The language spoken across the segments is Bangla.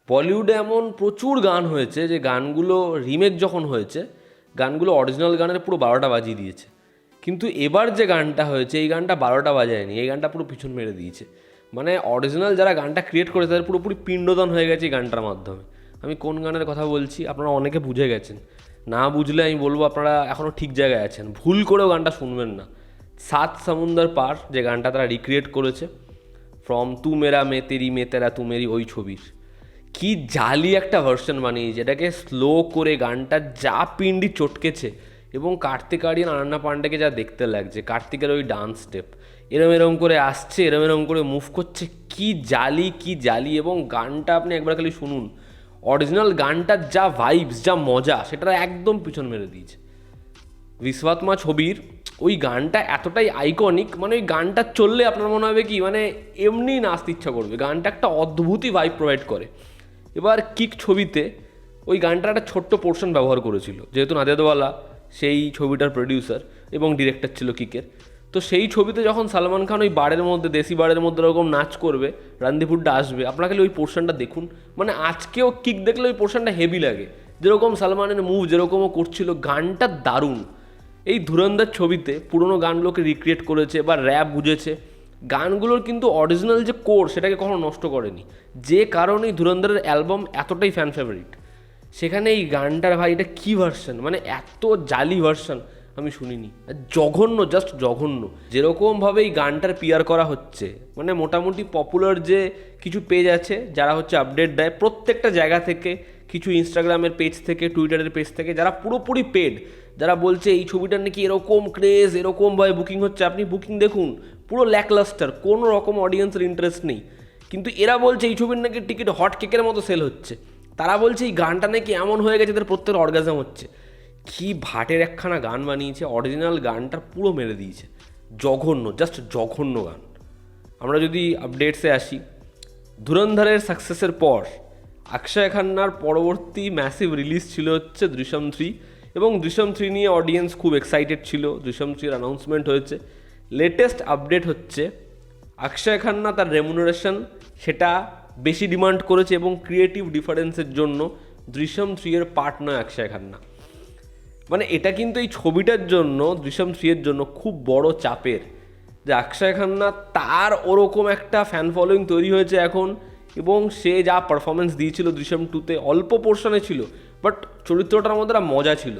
বলিউডে এমন প্রচুর গান হয়েছে যে গানগুলো রিমেক যখন হয়েছে গানগুলো অরিজিনাল গানের পুরো 12টা বাজিয়ে দিয়েছে। কিন্তু এবার যে গানটা হয়েছে এই গানটা 12টা বাজায়নি, এই গানটা পুরো পিছন মেরে দিয়েছে। মানে অরিজিনাল যারা গানটা ক্রিয়েট করেছে তাদের পুরোপুরি পিণ্ডদান হয়ে গেছে এই গানটার মাধ্যমে। আমি কোন গানের কথা বলছি আপনারা অনেকে বুঝে গেছেন, না বুঝলে আমি বলবো আপনারা এখনও ঠিক জায়গায় আছেন, ভুল করেও গানটা শুনবেন না। সাত সমুন্দর পার যে গানটা তারা রিক্রিয়েট করেছে ফ্রম তু মেরা মে তেরি মে তেরা তু মেরি, ওই ছবির কি জালি একটা ভার্সন বানিয়েছে, যেটাকে স্লো করে গানটা যা পিন্ডি চটকেছে। এবং কার্তিক আরিয়ান আনান্না পান্ডেকে যা দেখতে লাগছে, কার্তিকের ওই ডান্স স্টেপ এরম এরম করে আসছে, এরম এরম করে মুভ করছে, কি জালি কি জালি। এবং গানটা আপনি একবার খালি শুনুন, অরিজিনাল গানটার যা ভাইবস যা মজা সেটা একদম পিছন মেরে দিয়েছে। বিশ্বআত্মা ছবির ওই গানটা এতটাই আইকনিক, মানে ওই গানটা চললে আপনার মনে হবে কি মানে এমনি নাচতে ইচ্ছা করবে। গানটা একটা অদ্ভুতই ভাইব প্রোভাইড করে। এবার কিক ছবিতে ওই গানটার একটা ছোট্ট পোর্শন ব্যবহার করেছিল, যেহেতু নাদিয়াদওয়ালা সেই ছবিটার প্রডিউসার এবং ডিরেক্টর ছিল কিকের। তো সেই ছবিতে যখন সালমান খান ওই বারের মধ্যে, দেশি বারের মধ্যে ওরকম নাচ করবে, রণদীপ আসবে, আপনারা খালি ওই পোর্শনটা দেখুন। মানে আজকেও কিক দেখলে ওই পোর্শনটা হেভি লাগে, যেরকম সালমানের মুভ যেরকমও করছিল, গানটা দারুণ। এই ধুরন্ধর ছবিতে পুরোনো গানগুলোকে রিক্রিয়েট করেছে বা র্যাপ বুঝেছে। গানগুলোর কিন্তু অরিজিনাল যে কোর সেটাকে কখনো নষ্ট করেনি, যে কারণেই ধুরন্ধরের অ্যালবাম এতটাই ফ্যান ফেভারিট। সেখানে এই গানটার ভাই এটা কী ভার্সন, মানে এত জালি ভার্সন আমি শুনিনি, জঘন্য, জাস্ট জঘন্য। যেরকমভাবে এই গানটার পিআর করা হচ্ছে, মানে মোটামুটি পপুলার যে কিছু পেজ আছে যারা হচ্ছে আপডেট দেয় প্রত্যেকটা জায়গা থেকে, কিছু ইনস্টাগ্রামের পেজ থেকে, টুইটারের পেজ থেকে, যারা পুরোপুরি পেড, যারা বলছে এই ছবিটার নাকি এরকম ক্রেজ, এরকমভাবে বুকিং হচ্ছে, আপনি বুকিং দেখুন পুরো ল্যাকলাস্টার, কোনো রকম অডিয়েন্সের ইন্টারেস্ট নেই। কিন্তু এরা বলছে এই ছবির নাকি টিকিট হট কেকের মতো সেল হচ্ছে, তারা বলছে এই গানটা নাকি এমন হয়ে গেছে এদের প্রত্যেক অর্গাজম হচ্ছে। কি ভাটের একখানা গান বানিয়েছে, অরিজিনাল গানটা পুরো মেরে দিয়েছে, জঘন্য, জাস্ট জঘন্য গান। আমরা যদি আপডেটসে আসি, ধুরন্ধরের সাকসেসের পর অক্ষয় খান্নার পরবর্তী ম্যাসিভ রিলিজ ছিল হচ্ছে দৃশ্যম 3, এবং দৃশ্যম 3 নিয়ে অডিয়েন্স খুব এক্সাইটেড ছিল। দৃশ্যম 3-র অ্যানাউন্সমেন্ট হয়েছে। লেটেস্ট আপডেট হচ্ছে অক্ষয় খান্না তার রেমুনারেশন সেটা বেশি ডিমান্ড করেছে, এবং ক্রিয়েটিভ ডিফারেন্সের জন্য দৃশ্যম 3-এর পার্ট নয় অক্ষয় খান্না। মানে এটা কিন্তু এই ছবিটার জন্য, দৃশ্যম 3-এর জন্য খুব বড় চাপের, যে অক্ষয় খান্না তার ওরকম একটা ফ্যান ফলোয়িং তৈরি হয়েছে এখন, এবং সে যা পারফরমেন্স দিয়েছিল দৃশ্যম 2-তে, অল্প পোর্শনে ছিল বাট চরিত্রটার মধ্যে একটা মজা ছিল,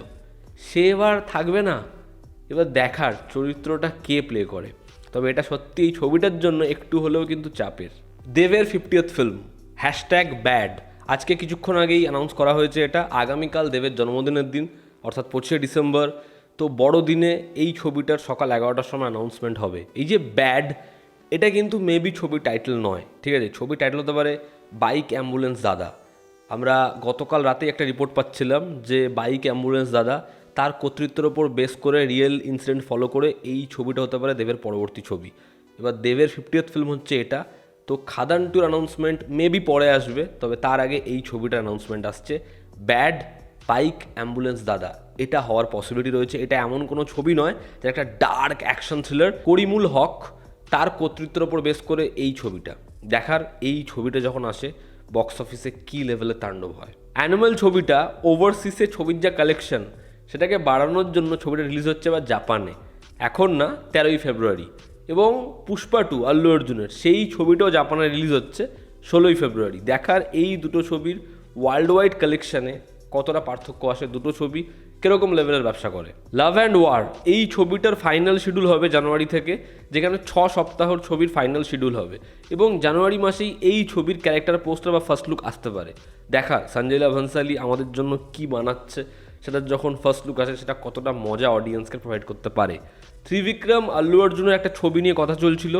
সে এবার থাকবে না। এবার দেখার চরিত্রটা কে প্লে করে। তবে এটা সত্যি এই ছবিটার জন্য একটু হলেও কিন্তু চাপের। দেবের 50th ফিল্ম #ব্যাড আজকে কিছুক্ষণ আগেই অ্যানাউন্স করা হয়েছে। এটা আগামীকাল দেবের জন্মদিনের দিন, অর্থাৎ 25শে ডিসেম্বর। তো বড় দিনে এই ছবিটার সকাল 11টার সময় অ্যানাউন্সমেন্ট হবে। এই যে ব্যাড, এটা কিন্তু মেবি ছবির টাইটেল নয়, ঠিক আছে? ছবির টাইটেল হতে পারে বাইক অ্যাম্বুলেন্স দাদা। আমরা গতকাল রাতে একটা রিপোর্ট পাচ্ছিলাম যে বাইক অ্যাম্বুলেন্স দাদা, তার কর্তৃত্বের ওপর বেস করে, রিয়েল ইনসিডেন্ট ফলো করে এই ছবিটা হতে পারে দেবের পরবর্তী ছবি। এবার দেবের 50th ফিল্ম হচ্ছে এটা। তো খাদান টুর অ্যানাউন্সমেন্ট মেবি পরে আসবে, তবে তার আগে এই ছবিটার অ্যানাউন্সমেন্ট আসছে। ব্যাড বাইক অ্যাম্বুলেন্স দাদা এটা হওয়ার পসিবিলিটি রয়েছে। এটা এমন কোনো ছবি নয়, যে একটা ডার্ক অ্যাকশন থ্রিলার। করিমুল হক তার কর্তৃত্বের ওপর বেস করে এই ছবিটা। দেখার এই ছবিটা যখন আসে বক্স অফিসে কী লেভেলের তাণ্ডব হয়। অ্যানিমেল ছবিটা ওভারসিসে ছবির যা কালেকশন সেটাকে বাড়ানোর জন্য ছবিটা রিলিজ হচ্ছে এবার জাপানে, এখন না 13ই ফেব্রুয়ারি। এবং পুষ্পা 2 আল্লু অর্জুনের সেই ছবিটাও জাপানে রিলিজ হচ্ছে 16ই ফেব্রুয়ারি। দেখার এই দুটো ছবির ওয়ার্ল্ড ওয়াইড কালেকশানে কতটা পার্থক্য আসে, দুটো ছবি কীরকম লেভেলের ব্যবসা করে। লাভ অ্যান্ড ওয়ার এই ছবিটার ফাইনাল শিডিউল হবে জানুয়ারি থেকে, যেখানে 6 সপ্তাহর ছবির ফাইনাল শিডিউল হবে, এবং জানুয়ারি মাসেই এই ছবির ক্যারেক্টার পোস্টার বা ফার্স্ট লুক আসতে পারে। দেখা সঞ্জয় লীলা ভানসালি আমাদের জন্য কি বানাচ্ছে, সেটা যখন ফার্স্ট লুক আসে সেটা কতটা মজা অডিয়েন্সকে প্রোভাইড করতে পারে। ত্রিবিক্রম আল্লু অর্জুনের একটা ছবি নিয়ে কথা চলছিল,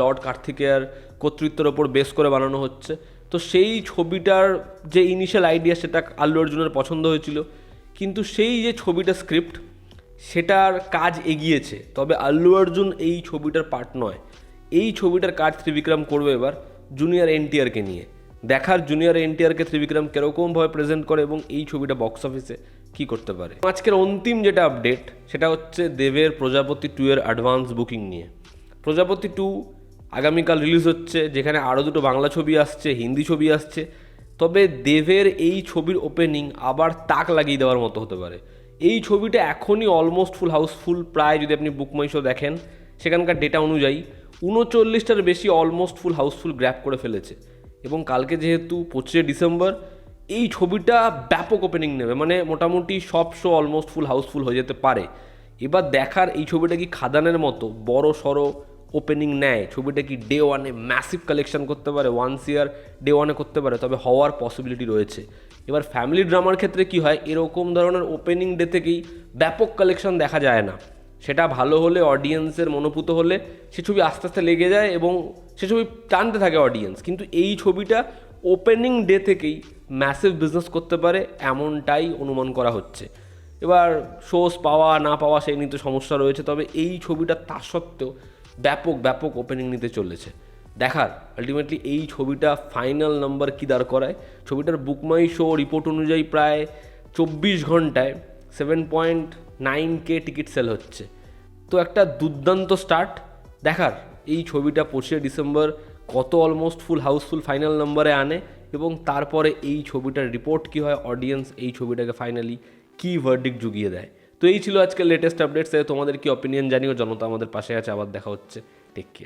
লর্ড কার্তিকেয়ার কর্তৃত্বের ওপর বেস করে বানানো হচ্ছে। তো সেই ছবিটার যে ইনিশিয়াল আইডিয়া সেটা আল্লু অর্জুনের পছন্দ হয়েছিল, কিন্তু সেই যে ছবিটা স্ক্রিপ্ট সেটার কাজ এগিয়েছে, তবে আল্লু অর্জুন এই ছবিটার পার্ট নয়। এই ছবিটার কাজ ত্রিবিক্রম করবে এবার জুনিয়র এনটিআরকে নিয়ে। দেখার জুনিয়র এনটিআরকে ত্রিবিক্রম কীরকমভাবে প্রেজেন্ট করে এবং এই ছবিটা বক্স অফিসে কী করতে পারে। আজকের অন্তিম যেটা আপডেট সেটা হচ্ছে দেবের প্রজাপতি 2-এর অ্যাডভান্স বুকিং নিয়ে। প্রজাপতি 2 আগামীকাল রিলিজ হচ্ছে, যেখানে আরও দুটো বাংলা ছবি আসছে, হিন্দি ছবি আসছে। তবে দেবের এই ছবির ওপেনিং আবার তাক লাগিয়ে দেওয়ার মতো হতে পারে। এই ছবিটা এখনই অলমোস্ট ফুল হাউসফুল, প্রায় যদি আপনি বুক মাই শো দেখেন সেখানকার ডেটা অনুযায়ী 39টার বেশি অলমোস্ট ফুল হাউসফুল গ্র্যাব করে ফেলেছে। এবং কালকে যেহেতু 25শে ডিসেম্বর, এই ছবিটা ব্যাপক ওপেনিং নেবে, মানে মোটামুটি সব শো অলমোস্ট ফুল হাউসফুল হয়ে যেতে পারে। এবার দেখার এই ছবিটা কি খাদানের মতো বড় সড়ো ওপেনিং নেয়, ছবিটা কি ডে ওয়ানে ম্যাসিভ কালেকশন করতে পারে, ওয়ান্স ইয়ার ডে ওয়ানে করতে পারে, তবে হওয়ার পসিবিলিটি রয়েছে। এবার ফ্যামিলি ড্রামার ক্ষেত্রে কি হয়, এরকম ধরনের ওপেনিং ডে থেকেই ব্যাপক কালেকশন দেখা যায় না। সেটা ভালো হলে, অডিয়েন্সের মনোপুত হলে সে ছবি আস্তে আস্তে লেগে যায় এবং সে ছবি টানতে থাকে অডিয়েন্স। কিন্তু এই ছবিটা ওপেনিং ডে থেকেই ম্যাসিভ বিজনেস করতে পারে এমনটাই অনুমান করা হচ্ছে। এবার শোজ পাওয়া না পাওয়া সেই নিয়ে তো সমস্যা রয়েছে, তবে এই ছবিটা তা সত্ত্বেও ব্যাপক ব্যাপক ওপেনিং নিতে চলেছে। দেখার আলটিমেটলি এই ছবিটা ফাইনাল নাম্বার কী দাঁড় করায়। ছবিটার বুকমাই শো রিপোর্ট অনুযায়ী প্রায় 24 ঘন্টায় 7.9K টিকিট সেল হচ্ছে। তো একটা দুর্দান্ত স্টার্ট। দেখার এই ছবিটা 25শে ডিসেম্বর কত অলমোস্ট ফুল হাউসফুল ফাইনাল নম্বরে আনে এবং তারপরে এই ছবিটার রিপোর্ট কী হয়, অডিয়েন্স এই ছবিটাকে ফাইনালি কী ভার্ডিক্ট জুগিয়ে দেয়। তো এই ছিল আজকের লেটেস্ট আপডেটস। তোমাদের কি অপিনিয়ন জানিও, জনতা আমাদের পাশে আছে। আবার দেখা হচ্ছে, টেক কেয়ার।